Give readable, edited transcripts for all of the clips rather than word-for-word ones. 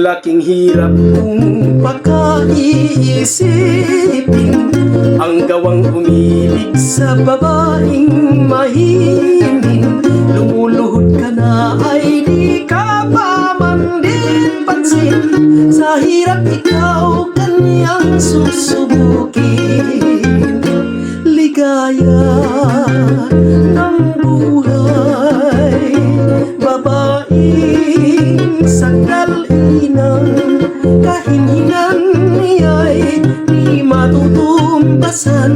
laking hirap kung pagkaiisipin ang gawang umibig sa babaeng mahimbing. Lumuluhod ka na ay di ka pa man din pansin, sa hirap ikaw kanyang susubukin. Ligaya ng buhay, babaeng sandal-inang kahinhinan niya'y di matutumbasan.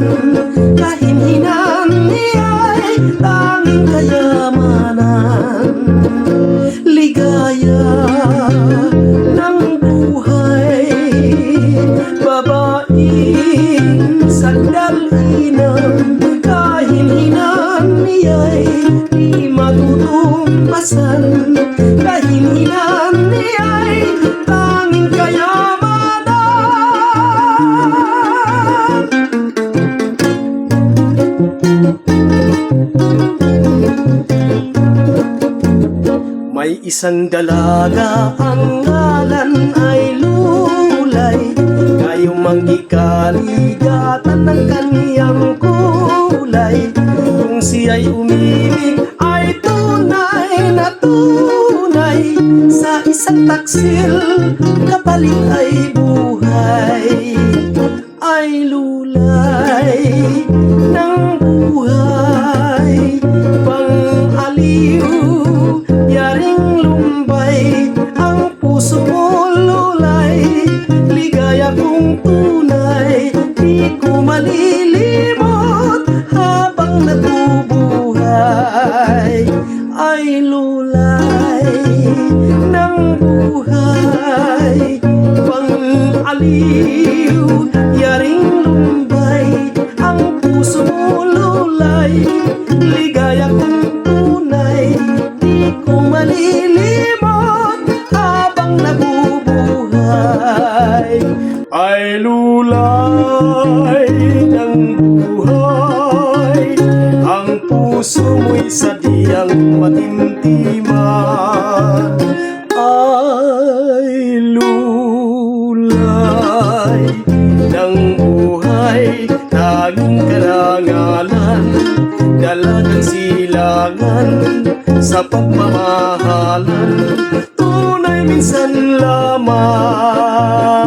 Kahinhinan niya'y tanging kayamanan. Ligaya ng buhay, babaeng sandal-inang kahinhinan niya'y di matutumbasan. Kahinhinan niya'y tanging kayamanan. May isang dalaga, ang ngalan ay Lulay. Ngayong mangikaligatan ng kaniyang kulay. Kung siya'y umibig ay tunay na tunay, sa isang taksil kapalit ay buhay. Ay Lulay ng buhay, pang-aliw, yaring lumbay ang puso mo Lulay. Ligaya kong tunay, di ko malilimot habang nabubuhay. Ay Lulay ng buhay, pang-aliw, yaring lumbay ang puso mo Lulay. Ligaya kong tunay, di ko malilimot habang nabubuhay. Ay Lulay ng buhay, ang puso mo'y sadyang matimtiman. Ay Lulay ng buhay, tanging karangalan, dalagang silangan sa pagmamahalan, tunay minsan lamang.